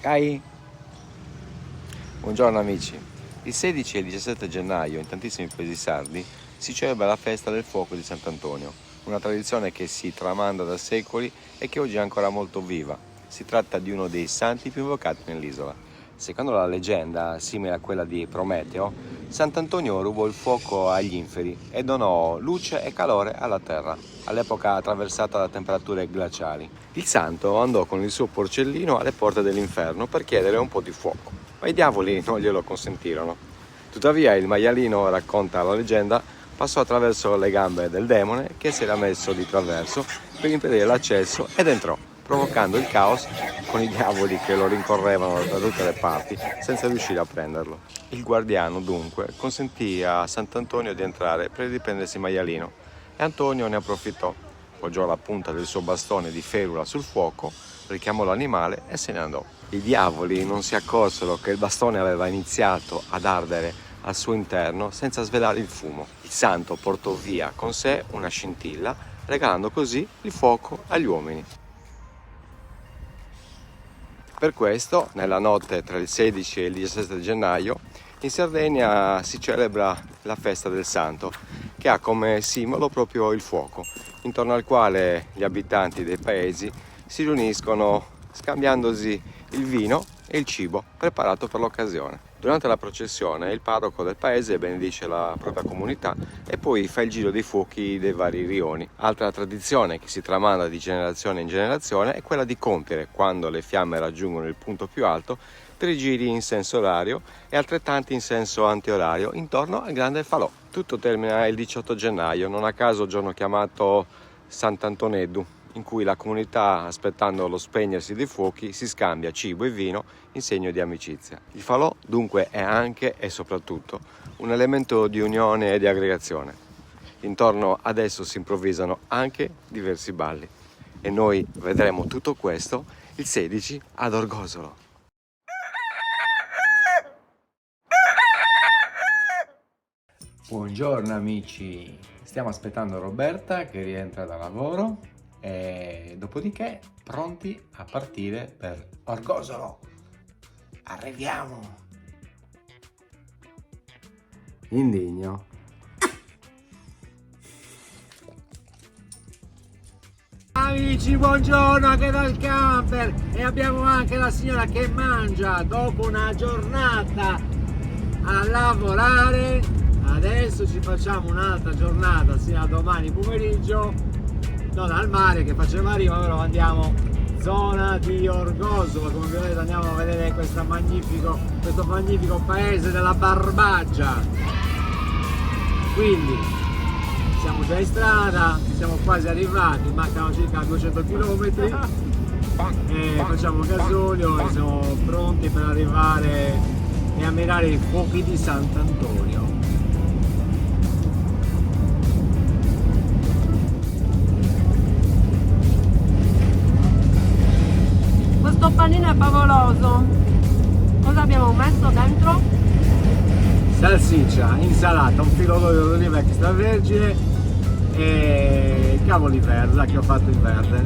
Sky! Buongiorno amici, il 16 e il 17 gennaio in tantissimi paesi sardi si celebra la festa del fuoco di Sant'Antonio, una tradizione che si tramanda da secoli e che oggi è ancora molto viva. Si tratta di uno dei santi più invocati nell'isola. Secondo la leggenda, simile a quella di Prometeo, Sant'Antonio rubò il fuoco agli inferi e donò luce e calore alla terra, all'epoca attraversata da temperature glaciali. Il santo andò con il suo porcellino alle porte dell'inferno per chiedere un po' di fuoco, ma i diavoli non glielo consentirono. Tuttavia il maialino, racconta la leggenda, passò attraverso le gambe del demone che si era messo di traverso per impedire l'accesso ed entrò, provocando il caos con i diavoli che lo rincorrevano da tutte le parti senza riuscire a prenderlo. Il guardiano dunque consentì a Sant'Antonio di entrare per riprendersi il maialino e Antonio ne approfittò, poggiò la punta del suo bastone di ferula sul fuoco, richiamò l'animale e se ne andò. I diavoli non si accorsero che il bastone aveva iniziato ad ardere al suo interno senza svelare il fumo. Il santo portò via con sé una scintilla, regalando così il fuoco agli uomini. Per questo, nella notte tra il 16 e il 17 gennaio, in Sardegna si celebra la festa del santo, che ha come simbolo proprio il fuoco, intorno al quale gli abitanti dei paesi si riuniscono scambiandosi il vino e il cibo preparato per l'occasione. Durante la processione il parroco del paese benedice la propria comunità e poi fa il giro dei fuochi dei vari rioni. Altra tradizione che si tramanda di generazione in generazione è quella di compiere, quando le fiamme raggiungono il punto più alto, 3 giri in senso orario e altrettanti in senso antiorario intorno al grande falò. Tutto termina il 18 gennaio, non a caso giorno chiamato Sant'Antoneddu, in cui la comunità, aspettando lo spegnersi dei fuochi, si scambia cibo e vino in segno di amicizia. Il falò dunque è anche e soprattutto un elemento di unione e di aggregazione. Intorno ad esso si improvvisano anche diversi balli e noi vedremo tutto questo il 16 ad Orgosolo. Buongiorno amici, stiamo aspettando Roberta che rientra da lavoro e dopodiché pronti a partire per Orgosolo. Arriviamo! Indigno. Amici, buongiorno anche dal camper e abbiamo anche la signora che mangia dopo una giornata a lavorare. Adesso ci facciamo un'altra giornata sino a domani pomeriggio, non al mare che faceva prima, però andiamo zona di Orgosolo, come vedete andiamo a vedere questo magnifico paese della Barbaggia. Quindi siamo già in strada, siamo quasi arrivati, mancano circa 200 km e facciamo gasolio e siamo pronti per arrivare e ammirare i fuochi di Sant'Antonio. Questo panino è favoloso. Cosa abbiamo messo dentro? Salsiccia, insalata, un filo d'olio d'oliva extravergine e cavoli verza che ho fatto in verde.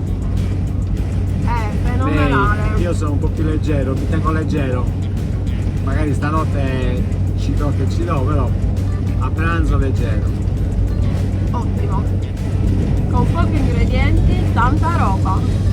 Fenomenale. Io sono un po' più leggero, mi tengo leggero. Magari stanotte ci do che ci do, però a pranzo leggero. Ottimo. Con pochi ingredienti, tanta roba.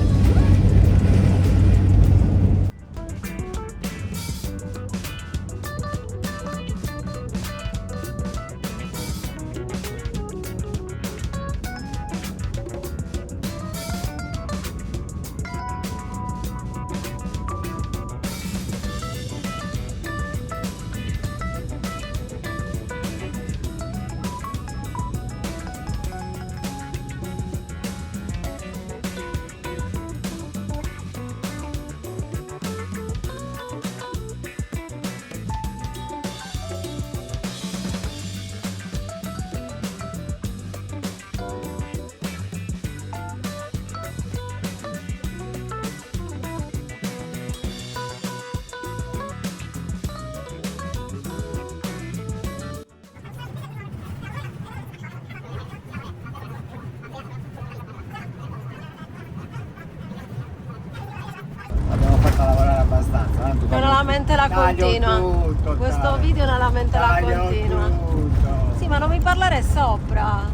lamentela Taglio continua. tutto, Questo taglio. video è una lamentela Taglio continua. tutto. Sì, ma non mi parlare sopra.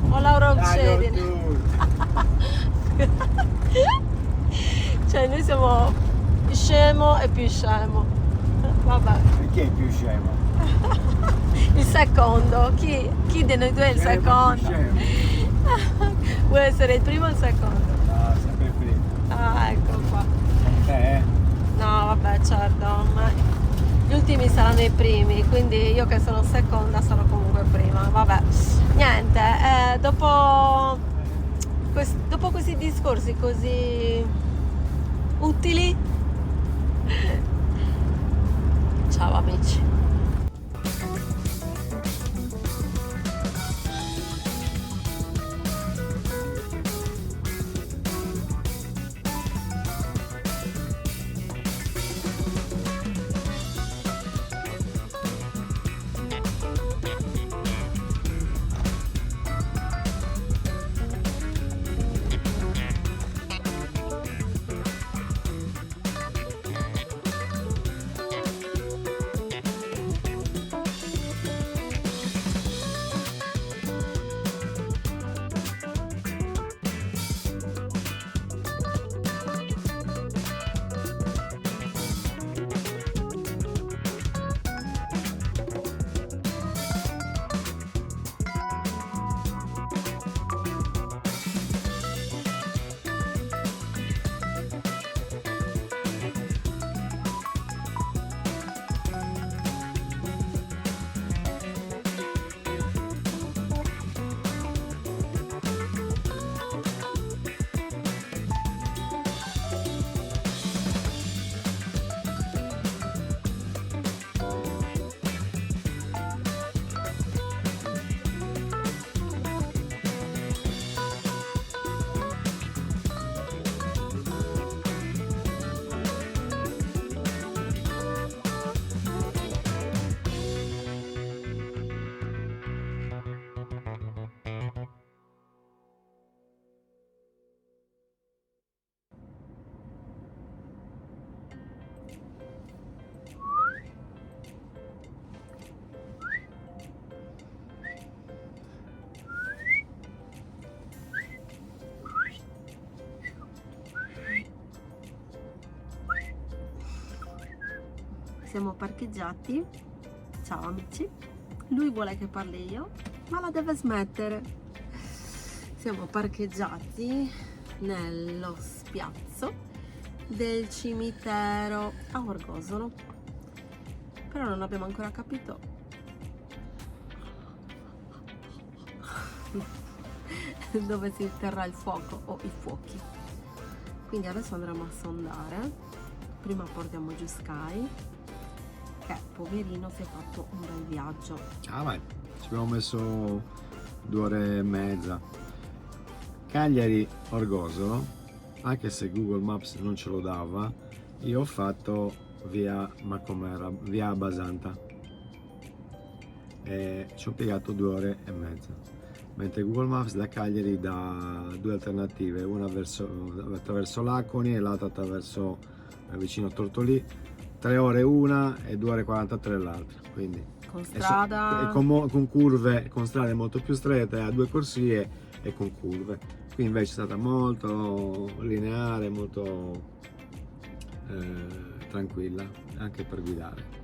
Ho Laura Taglio uccidi. tutto. Cioè noi siamo scemo e più scemo. Vabbè. Perché è più scemo? Il secondo. Chi di noi due è il Scemo, secondo? più scemo. Vuoi essere il primo o il secondo? No, sempre prima. Ah, ecco qua. Con te, No, vabbè, certo, ma gli ultimi saranno i primi, quindi io che sono seconda sarò comunque prima. Vabbè, niente, dopo questi discorsi così utili, ciao amici. Siamo parcheggiati. Ciao amici. Lui vuole che parli io, ma la deve smettere. Siamo parcheggiati nello spiazzo del cimitero a Orgosolo. Però non abbiamo ancora capito dove si terrà il fuoco o i fuochi. Quindi adesso andremo a sondare. Prima portiamo giù Sky, che poverino si è fatto un bel viaggio. Ah, vai, ci abbiamo messo 2 ore e mezza. Cagliari Orgosolo, anche se Google Maps non ce lo dava, io ho fatto via Macomera, via Basanta, e ci ho piegato 2 ore e mezza, mentre Google Maps da Cagliari dà 2 alternative, una attraverso Laconi e l'altra attraverso vicino a Tortolì, 3 ore una e 2 ore e 43 l'altra, quindi Con strada... con curve, con strade molto più strette, a 2 corsie e con curve. Qui invece è stata molto lineare, molto tranquilla anche per guidare.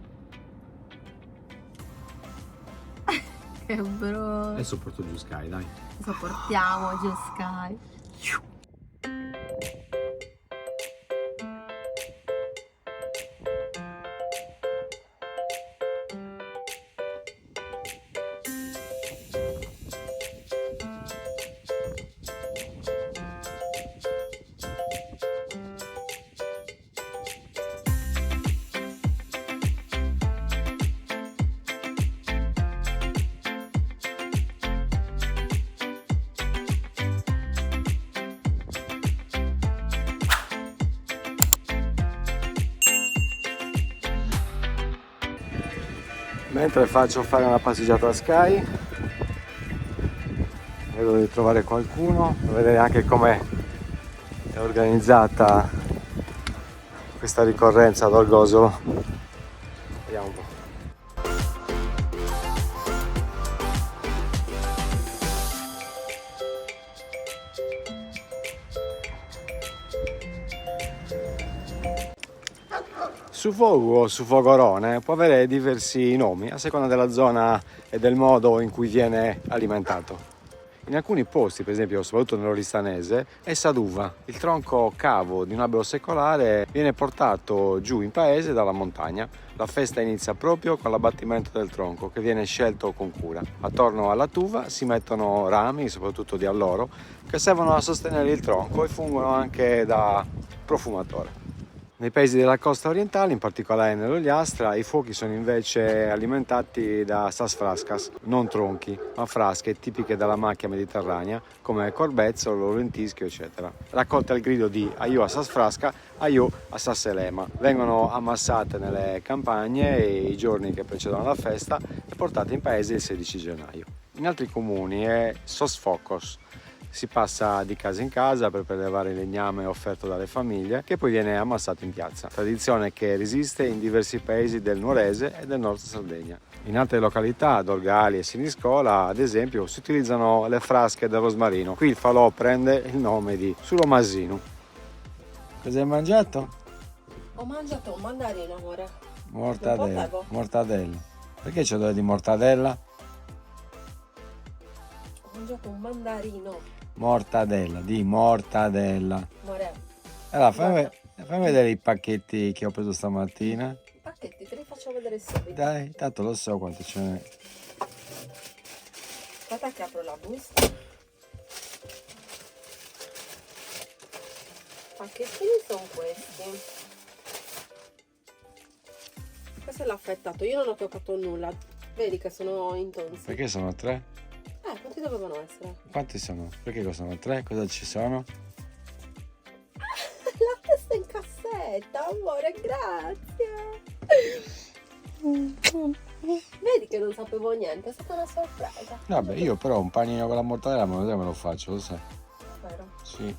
Che brutto. Adesso porto giù Sky, dai. Adesso portiamo giù Sky. Mentre faccio fare una passeggiata a Sky, vedo di trovare qualcuno, vedere anche com'è organizzata questa ricorrenza ad Orgosolo. Vediamo un po'. Sufogu o sufogorone può avere diversi nomi a seconda della zona e del modo in cui viene alimentato. In alcuni posti, per esempio soprattutto nell'Oristanese, è saduva. Il tronco cavo di un albero secolare viene portato giù in paese dalla montagna. La festa inizia proprio con l'abbattimento del tronco, che viene scelto con cura. Attorno alla tuva si mettono rami, soprattutto di alloro, che servono a sostenere il tronco e fungono anche da profumatore. Nei paesi della costa orientale, in particolare nell'Ogliastra, i fuochi sono invece alimentati da sasfrascas, non tronchi, ma frasche tipiche della macchia mediterranea, come corbezzolo, lentischio, eccetera. Raccolte al grido di aiù a sasfrasca, aiù a sasselema. Vengono ammassate nelle campagne i giorni che precedono la festa e portate in paese il 16 gennaio. In altri comuni è sosfocos. Si passa di casa in casa per prelevare il legname offerto dalle famiglie, che poi viene ammassato in piazza. Tradizione che resiste in diversi paesi del Nuorese e del nord Sardegna. In altre località, Dorgali e Siniscola, ad esempio, si utilizzano le frasche del rosmarino. Qui il falò prende il nome di sulomasino. Cosa hai mangiato? Ho mangiato un mandarino, amore. Mortadella. Non Mortadella. Perché c'è odore di mortadella? Ho mangiato un mandarino. Mortadella, di mortadella. Amore, Allora, fammi vedere i pacchetti che ho preso stamattina. i pacchetti te li faccio vedere subito. Dai, tanto lo so quanto ce n'è. Aspetta che apro la busta. I pacchettini sono questi. Questo è l'affettato, io non ho toccato nulla. Vedi che sono intonsi. Perché sono 3? Quanti dovevano essere? Quanti sono? Perché costano 3? Cosa ci sono? La testa in cassetta, amore, grazie. Vedi che non sapevo niente, è stata una sorpresa. Vabbè, io però un panino con la mortadella me lo faccio, lo sai. Vero. Sì.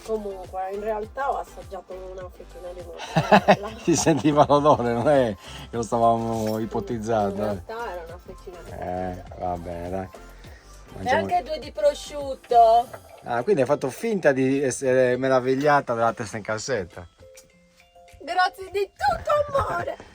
Comunque, in realtà ho assaggiato una fettina di mortadella. Si sentiva l'odore, non è che lo stavamo In ipotizzando. realtà era una fettina di mortadella. Va bene, dai. E Mangiamo. anche 2 di prosciutto. Ah, quindi hai fatto finta di essere meravigliata della testa in cassetta. Grazie di tutto, amore.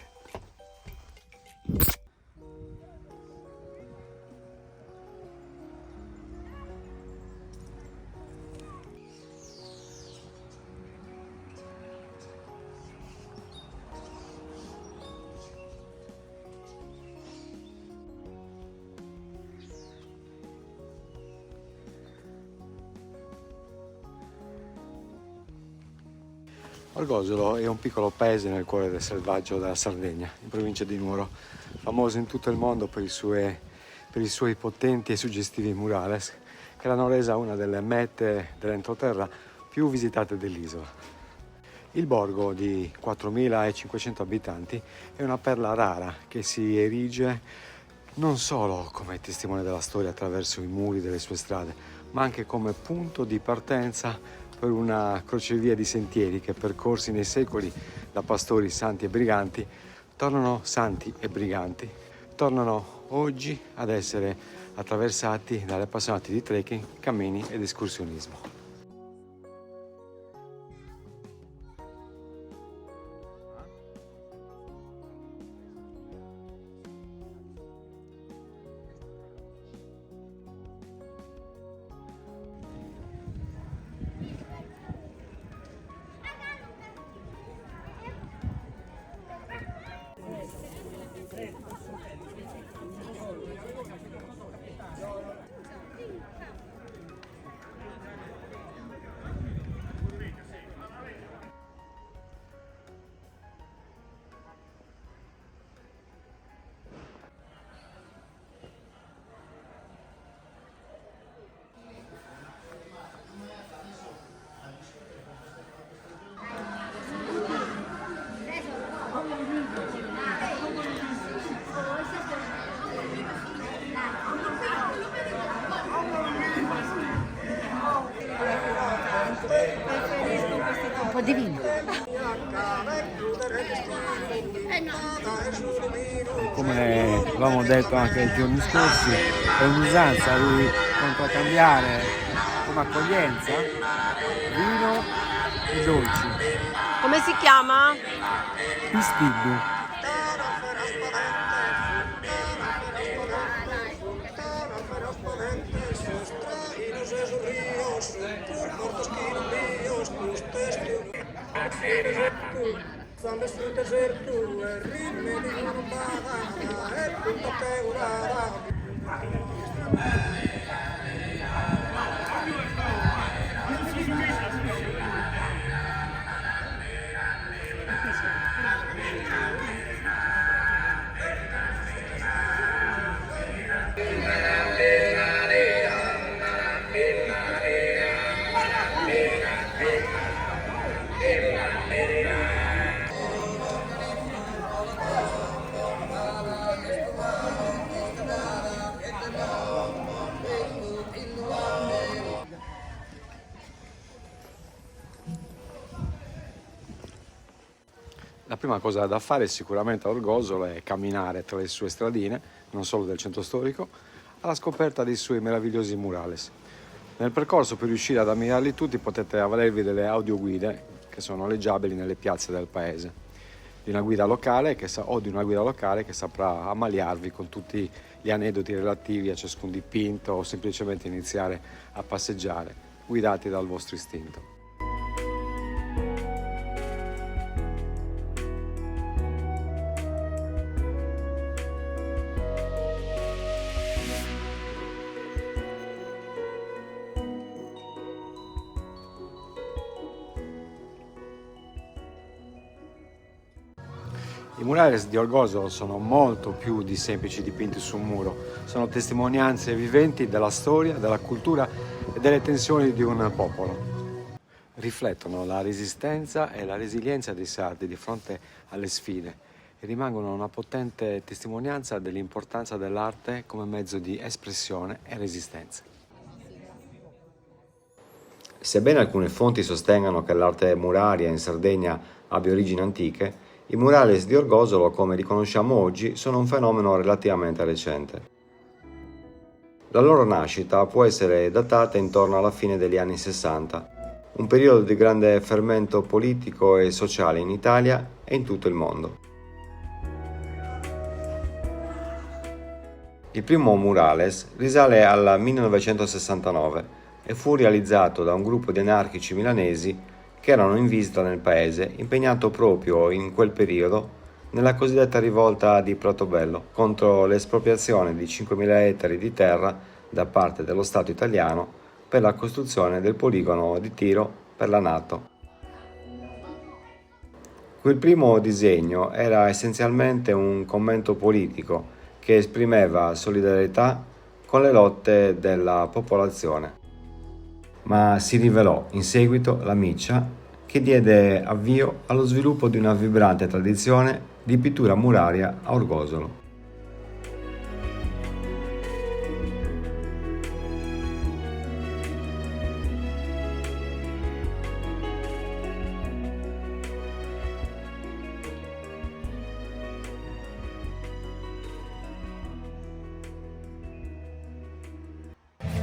Orgosolo è un piccolo paese nel cuore del selvaggio della Sardegna, in provincia di Nuoro, famoso in tutto il mondo per i suoi potenti e suggestivi murales, che l'hanno resa una delle mete dell'entroterra più visitate dell'isola. Il borgo di 4.500 abitanti è una perla rara che si erige non solo come testimone della storia attraverso i muri delle sue strade, ma anche come punto di partenza per una crocevia di sentieri che, percorsi nei secoli da pastori santi e briganti, tornano santi e briganti, tornano oggi ad essere attraversati dalle appassionati di trekking, cammini ed escursionismo. Come avevamo detto anche i giorni scorsi, è un'usanza di contraccambiare come accoglienza vino e dolci. Come si chiama? Pistibbu. La prima cosa da fare sicuramente a Orgosolo è camminare tra le sue stradine, non solo del centro storico, alla scoperta dei suoi meravigliosi murales. Nel percorso, per riuscire ad ammirarli tutti, potete avvalervi delle audioguide che sono noleggiabili nelle piazze del paese, di una guida locale che saprà ammaliarvi con tutti gli aneddoti relativi a ciascun dipinto o semplicemente iniziare a passeggiare, guidati dal vostro istinto. I murales di Orgosolo sono molto più di semplici dipinti su un muro, sono testimonianze viventi della storia, della cultura e delle tensioni di un popolo. Riflettono la resistenza e la resilienza dei sardi di fronte alle sfide e rimangono una potente testimonianza dell'importanza dell'arte come mezzo di espressione e resistenza. Sebbene alcune fonti sostengano che l'arte muraria in Sardegna abbia origini antiche, i murales di Orgosolo, come riconosciamo oggi, sono un fenomeno relativamente recente. La loro nascita può essere datata intorno alla fine degli anni 60, un periodo di grande fermento politico e sociale in Italia e in tutto il mondo. Il primo murales risale al 1969 e fu realizzato da un gruppo di anarchici milanesi che erano in visita nel paese, impegnato proprio in quel periodo nella cosiddetta rivolta di Pratobello contro l'espropriazione di 5.000 ettari di terra da parte dello Stato italiano per la costruzione del poligono di tiro per la NATO. Quel primo disegno era essenzialmente un commento politico che esprimeva solidarietà con le lotte della popolazione. Ma si rivelò in seguito la miccia che diede avvio allo sviluppo di una vibrante tradizione di pittura muraria a Orgosolo.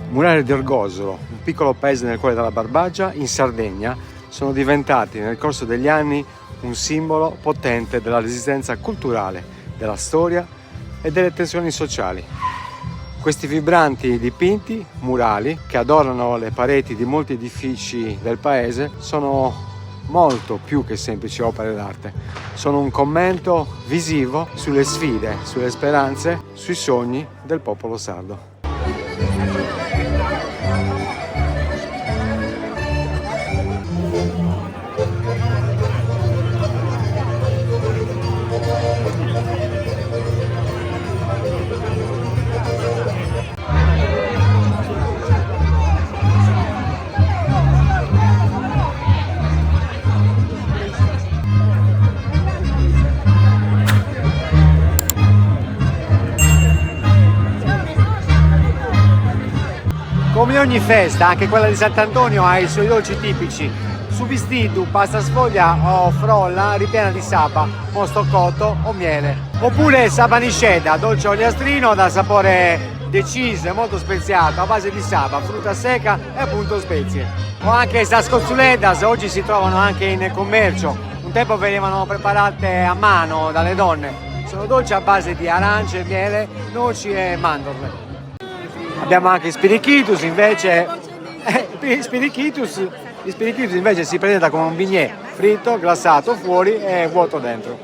Murari di Orgosolo, un piccolo paese nel cuore della Barbagia, in Sardegna, sono diventati nel corso degli anni un simbolo potente della resistenza culturale, della storia e delle tensioni sociali. Questi vibranti dipinti murali che adornano le pareti di molti edifici del paese sono molto più che semplici opere d'arte. Sono un commento visivo sulle sfide, sulle speranze, sui sogni del popolo sardo. Come ogni festa, anche quella di Sant'Antonio ha i suoi dolci tipici. Su vestito, pasta sfoglia o frolla ripiena di saba, mosto cotto o miele. Oppure sabanisceda, dolce oliastrino dal sapore deciso e molto speziato a base di saba, frutta secca e appunto spezie. O anche sascozzuledas, oggi si trovano anche in commercio. Un tempo venivano preparate a mano dalle donne. Sono dolci a base di arance, miele, noci e mandorle. Abbiamo anche spirichitus invece. Gli spirichitus invece si presenta come un bignè fritto, glassato fuori e vuoto dentro.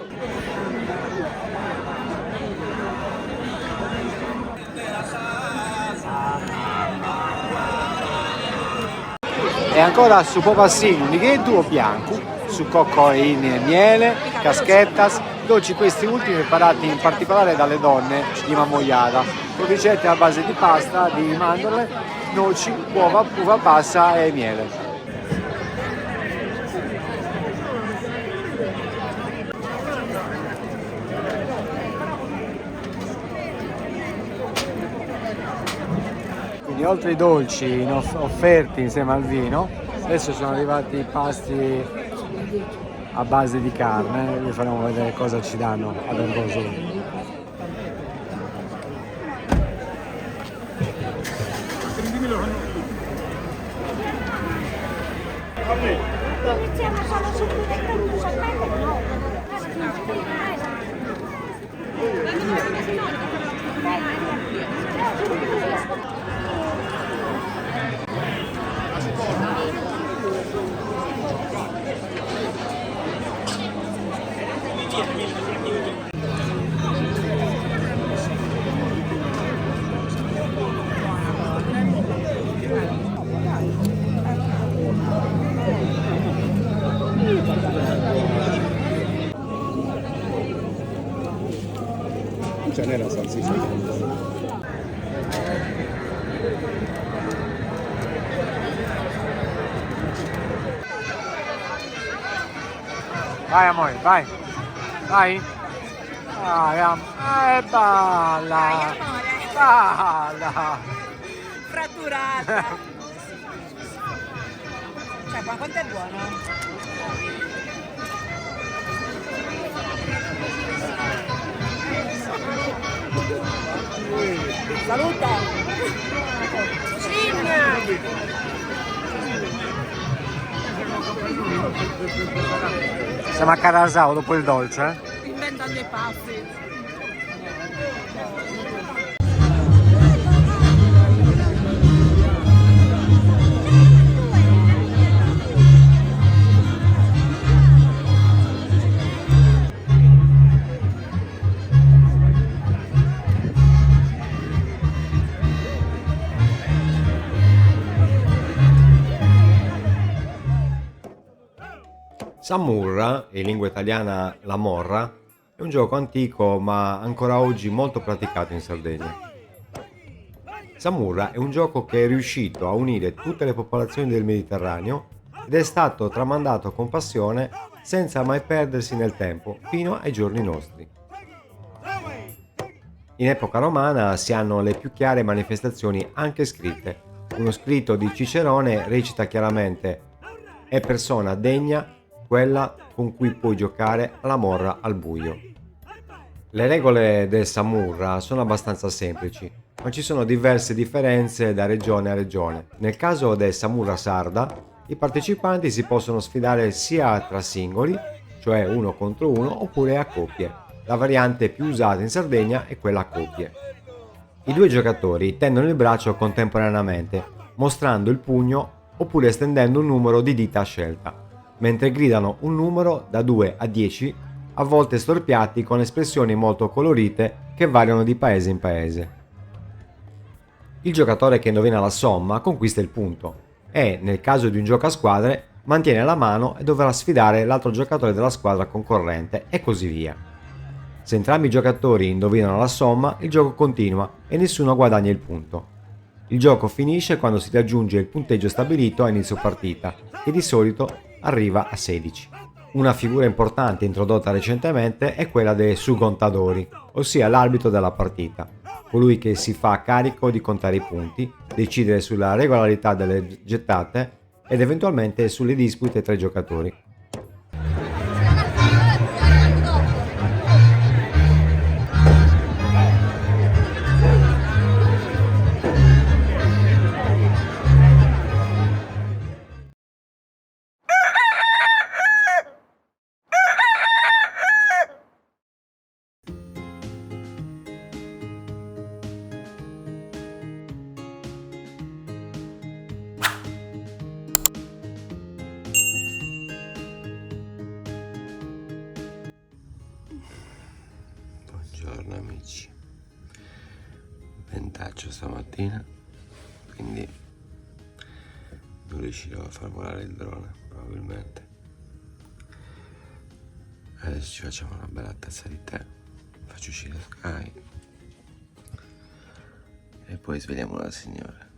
E ancora su popassino, lighetto o bianco, su cocco in miele, caschettas, dolci questi ultimi preparati in particolare dalle donne di Mamoiada, con ricette a base di pasta, di mandorle, noci, uova, uva passa e miele. Quindi oltre ai dolci offerti insieme al vino, adesso sono arrivati i pasti a base di carne, vi faremo vedere cosa ci danno ad Orgosolo. Ce n'è la salsiccia. Vai amore, vai. Vai. Vai, balla. Balla. Fratturata. Cioè, ma quanto è buono? Salute! Cigna! Siamo a Carasau dopo il dolce? Inventando i passi. Samurra, in lingua italiana la morra, è un gioco antico ma ancora oggi molto praticato in Sardegna. Samurra è un gioco che è riuscito a unire tutte le popolazioni del Mediterraneo ed è stato tramandato con passione senza mai perdersi nel tempo, fino ai giorni nostri. In epoca romana si hanno le più chiare manifestazioni anche scritte. Uno scritto di Cicerone recita chiaramente: «È persona degna quella con cui puoi giocare alla morra al buio». Le regole del Samurra sono abbastanza semplici, ma ci sono diverse differenze da regione a regione. Nel caso del Samurra sarda, i partecipanti si possono sfidare sia tra singoli, cioè uno contro uno, oppure a coppie. La variante più usata in Sardegna è quella a coppie. I due giocatori tendono il braccio contemporaneamente, mostrando il pugno oppure estendendo un numero di dita a scelta, mentre gridano un numero da 2 a 10, a volte storpiati con espressioni molto colorite che variano di paese in paese. Il giocatore che indovina la somma conquista il punto e, nel caso di un gioco a squadre, mantiene la mano e dovrà sfidare l'altro giocatore della squadra concorrente e così via. Se entrambi i giocatori indovinano la somma, il gioco continua e nessuno guadagna il punto. Il gioco finisce quando si raggiunge il punteggio stabilito a inizio partita, che di solito arriva a 16. Una figura importante introdotta recentemente è quella dei sugontadori, ossia l'arbitro della partita, colui che si fa carico di contare i punti, decidere sulla regolarità delle gettate ed eventualmente sulle dispute tra i giocatori. Buongiorno amici, ventaccio stamattina, quindi non riuscirò a far volare il drone probabilmente. Adesso ci facciamo una bella tazza di tè, faccio uscire Sky e poi svegliamo la signora.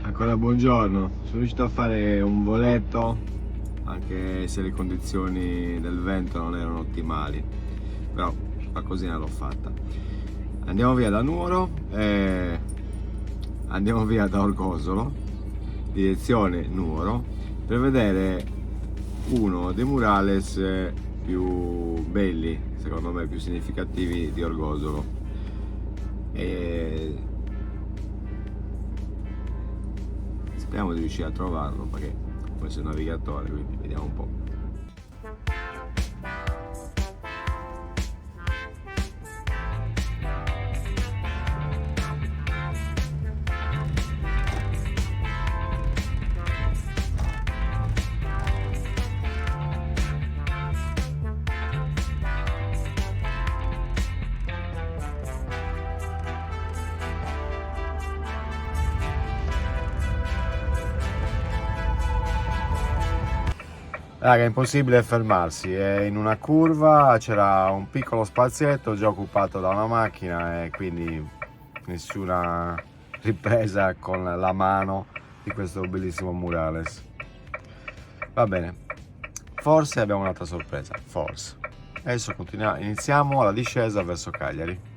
Ancora buongiorno, sono riuscito a fare un voletto anche se le condizioni del vento non erano ottimali, però qualcosina l'ho fatta. Andiamo via da Nuoro e andiamo via da Orgosolo, direzione Nuoro, per vedere uno dei murales più belli, secondo me più significativi di Orgosolo. E speriamo di riuscire a trovarlo perché come sono navigatore, quindi vediamo un po'. Raga, è impossibile fermarsi, e in una curva c'era un piccolo spazietto già occupato da una macchina e quindi nessuna ripresa con la mano di questo bellissimo murales. Va bene, forse abbiamo un'altra sorpresa, forse. Adesso iniziamo la discesa verso Cagliari.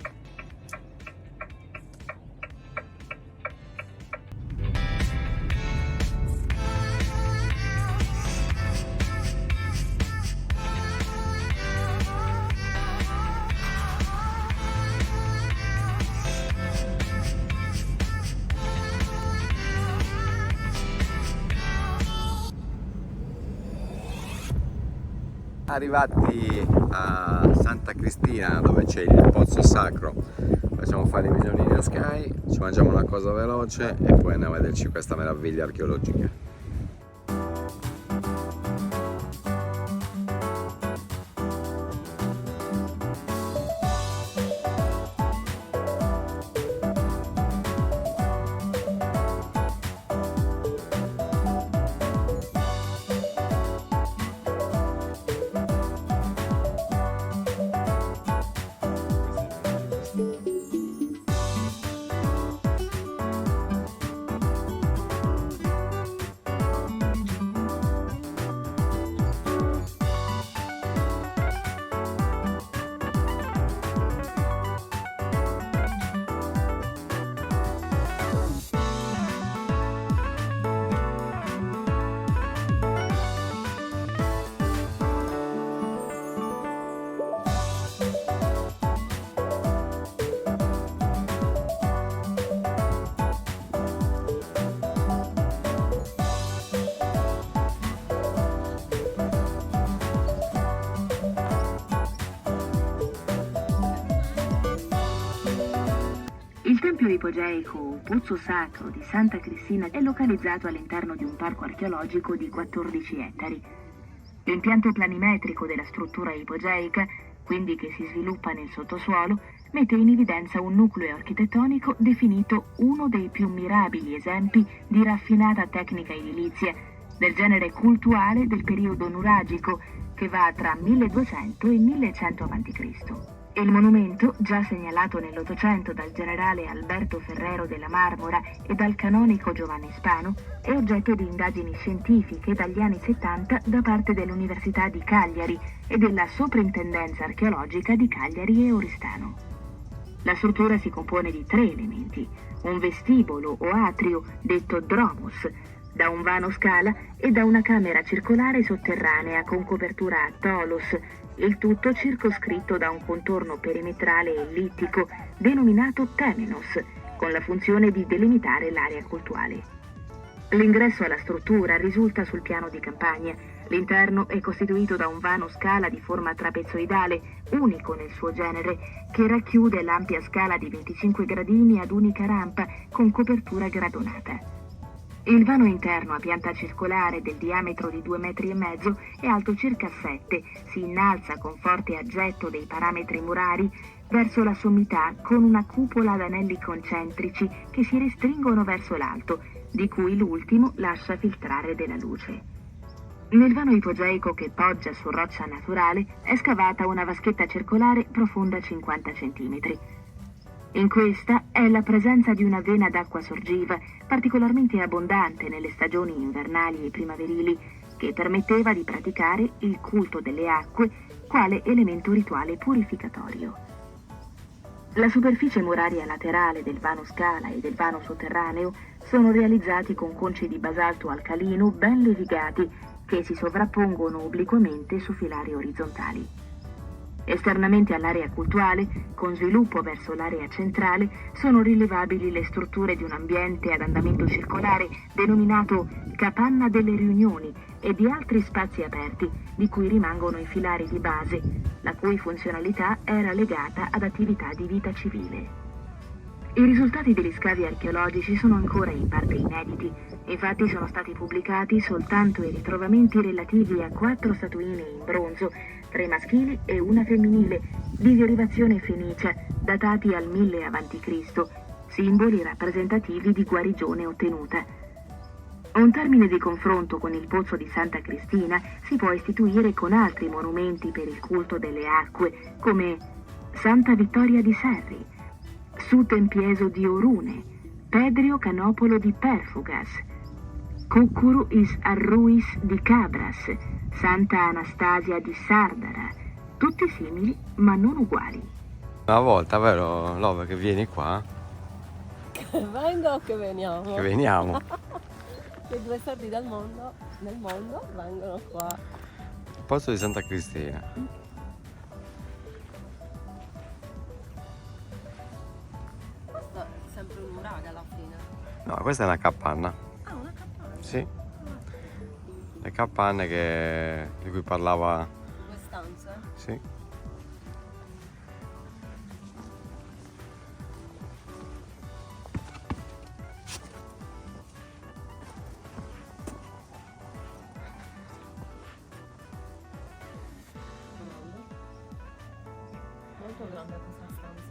Arrivati a Santa Cristina, dove c'è il Pozzo Sacro, facciamo fare i bisogni in Sky, ci mangiamo una cosa veloce e poi andiamo a vederci questa meraviglia archeologica. Il tempio ipogeico o Pozzo Sacro di Santa Cristina è localizzato all'interno di un parco archeologico di 14 ettari. L'impianto planimetrico della struttura ipogeica, quindi che si sviluppa nel sottosuolo, mette in evidenza un nucleo architettonico definito uno dei più mirabili esempi di raffinata tecnica edilizia del genere cultuale del periodo nuragico, che va tra 1200 e 1100 a.C. Il monumento, già segnalato nell'Ottocento dal generale Alberto Ferrero della Marmora e dal canonico Giovanni Spano, è oggetto di indagini scientifiche dagli anni 70 da parte dell'Università di Cagliari e della Soprintendenza Archeologica di Cagliari e Oristano. La struttura si compone di 3 elementi: un vestibolo o atrio detto dromos, da un vano scala e da una camera circolare sotterranea con copertura a tholos, il tutto circoscritto da un contorno perimetrale ellittico denominato temenos, con la funzione di delimitare l'area cultuale. L'ingresso alla struttura risulta sul piano di campagna. L'interno è costituito da un vano scala di forma trapezoidale, unico nel suo genere, che racchiude l'ampia scala di 25 gradini ad unica rampa con copertura gradonata. Il vano interno a pianta circolare del diametro di 2,5 metri è alto circa 7, si innalza con forte aggetto dei parametri murari verso la sommità con una cupola ad anelli concentrici che si restringono verso l'alto, di cui l'ultimo lascia filtrare della luce. Nel vano ipogeico, che poggia su roccia naturale, è scavata una vaschetta circolare profonda 50 cm. In questa è la presenza di una vena d'acqua sorgiva particolarmente abbondante nelle stagioni invernali e primaverili, che permetteva di praticare il culto delle acque quale elemento rituale purificatorio. La superficie muraria laterale del vano scala e del vano sotterraneo sono realizzati con conci di basalto alcalino ben levigati che si sovrappongono obliquamente su filari orizzontali. Esternamente all'area cultuale, con sviluppo verso l'area centrale, sono rilevabili le strutture di un ambiente ad andamento circolare denominato Capanna delle Riunioni e di altri spazi aperti, di cui rimangono i filari di base, la cui funzionalità era legata ad attività di vita civile. I risultati degli scavi archeologici sono ancora in parte inediti, infatti sono stati pubblicati soltanto i ritrovamenti relativi a 4 statuine in bronzo, 3 maschili e una femminile, di derivazione fenicia, datati al 1000 a.C., simboli rappresentativi di guarigione ottenuta. Un termine di confronto con il pozzo di Santa Cristina si può istituire con altri monumenti per il culto delle acque, come Santa Vittoria di Serri, Su Tempieso di Orune, Pedrio Canopolo di Perfugas, Cucuru is Arruis di Cabras, Santa Anastasia di Sardara, tutti simili ma non uguali. Una volta, vero Love, che vieni qua? Che vengo o che veniamo? Che veniamo. Le due sordi nel mondo vengono qua. Pozzo di Santa Cristina. Questo è sempre un nuraghe alla fine. No, questa è una capanna. Ah, una campana. Sì. Le capanne di cui parlava. Due stanze. Sì. Molto grande questa stanza.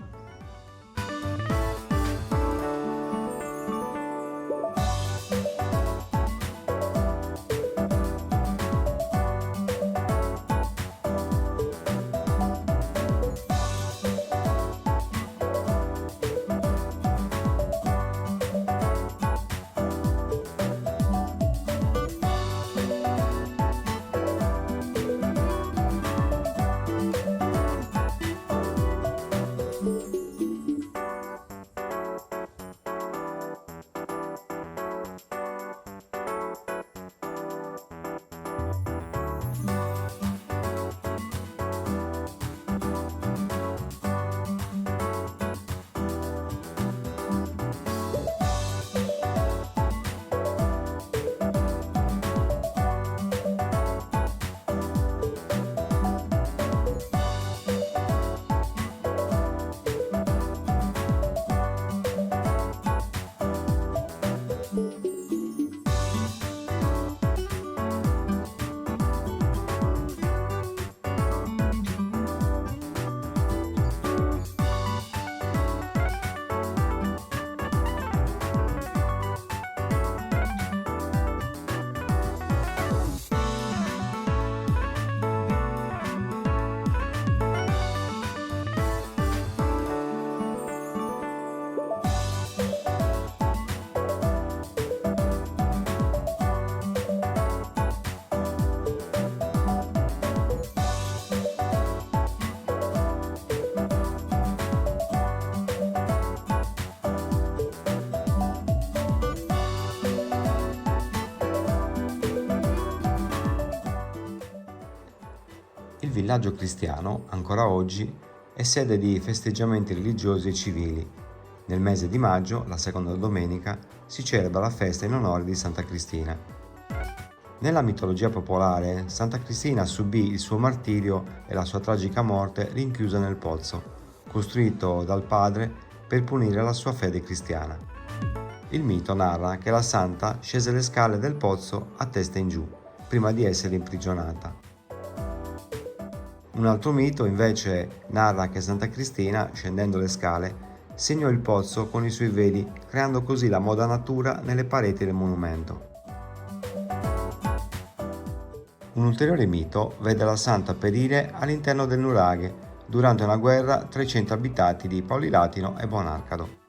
Il villaggio cristiano, ancora oggi, è sede di festeggiamenti religiosi e civili. Nel mese di maggio, la seconda domenica, si celebra la festa in onore di Santa Cristina. Nella mitologia popolare, Santa Cristina subì il suo martirio e la sua tragica morte rinchiusa nel pozzo, costruito dal padre per punire la sua fede cristiana. Il mito narra che la santa scese le scale del pozzo a testa in giù, prima di essere imprigionata. Un altro mito invece narra che Santa Cristina, scendendo le scale, segnò il pozzo con i suoi veli, creando così la modanatura nelle pareti del monumento. Un ulteriore mito vede la santa perire all'interno del nuraghe durante una guerra tra i 100 abitati di Paulilatino e Bonarcado.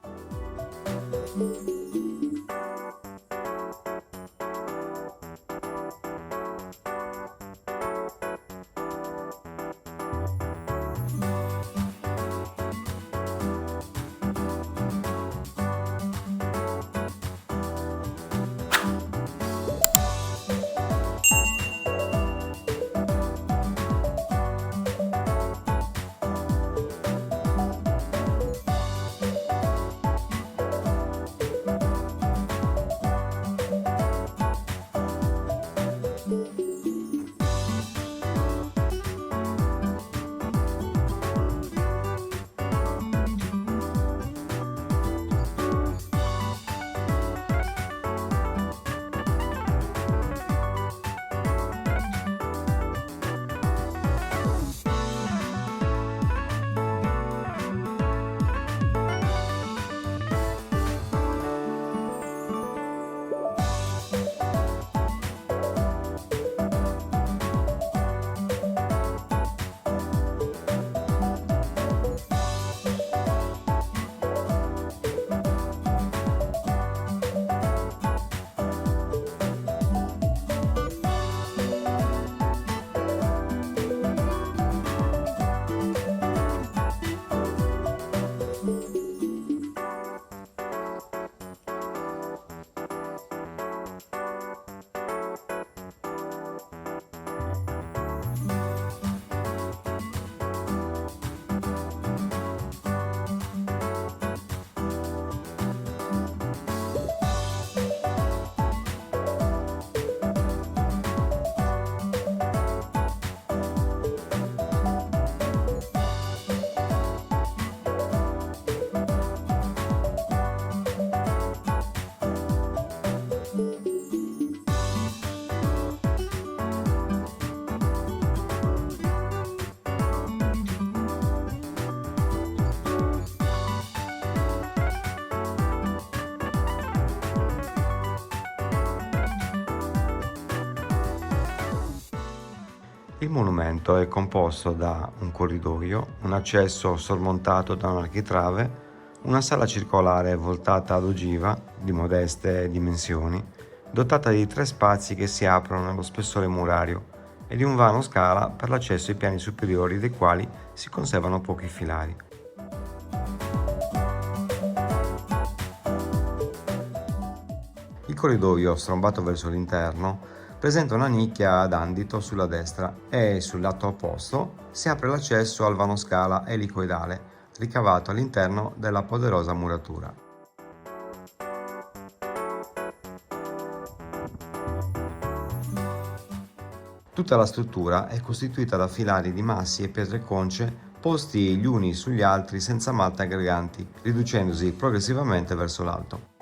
Il monumento è composto da un corridoio, un accesso sormontato da un architrave, una sala circolare voltata ad ogiva di modeste dimensioni, dotata di 3 spazi che si aprono nello spessore murario e di un vano scala per l'accesso ai piani superiori, dei quali si conservano pochi filari. Il corridoio, strombato verso l'interno, presenta una nicchia ad andito sulla destra e sul lato opposto si apre l'accesso al vano scala elicoidale ricavato all'interno della poderosa muratura. Tutta la struttura è costituita da filari di massi e pietre conce posti gli uni sugli altri senza matte aggreganti, riducendosi progressivamente verso l'alto.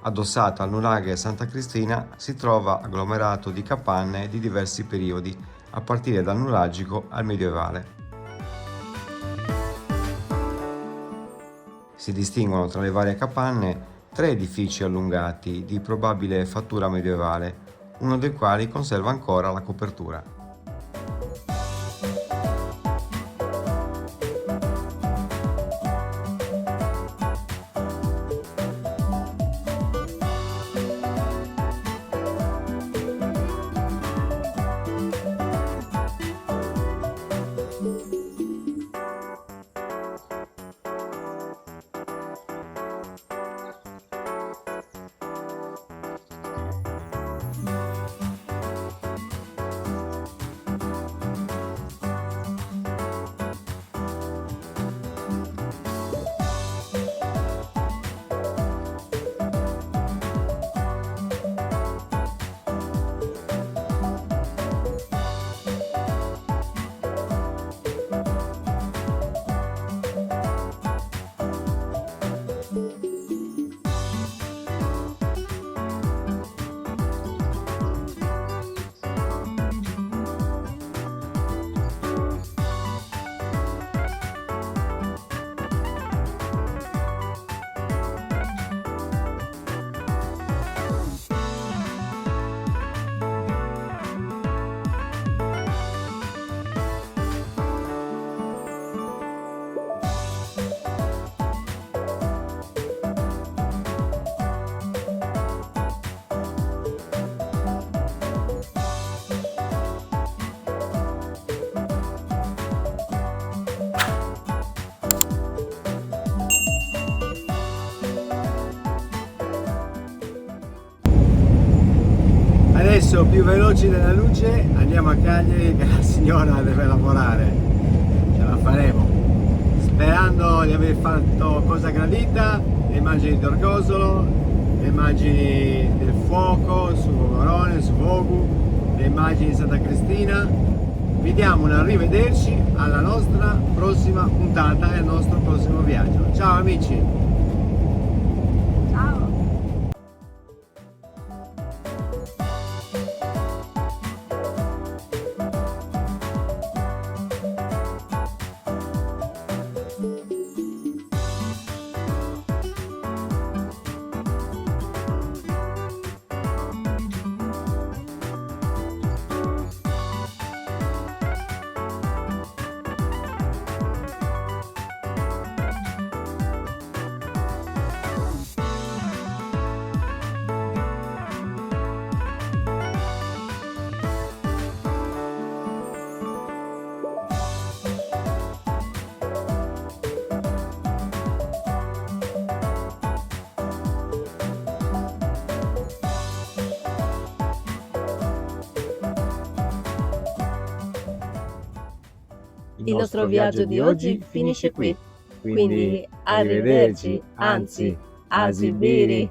Addossato al nuraghe Santa Cristina si trova agglomerato di capanne di diversi periodi, a partire dal nuragico al medievale. Si distinguono tra le varie capanne 3 edifici allungati di probabile fattura medievale, uno dei quali conserva ancora la copertura. Adesso più veloci della luce andiamo a Cagliari che la signora deve lavorare, ce la faremo, sperando di aver fatto cosa gradita, le immagini di Orgosolo, le immagini del fuoco su Vogorone, su Vogu, le immagini di Santa Cristina. Vi diamo un arrivederci alla nostra prossima puntata e al nostro prossimo viaggio. Ciao amici! Il nostro viaggio di oggi finisce qui, quindi arrivederci, anzi, a Sibiri.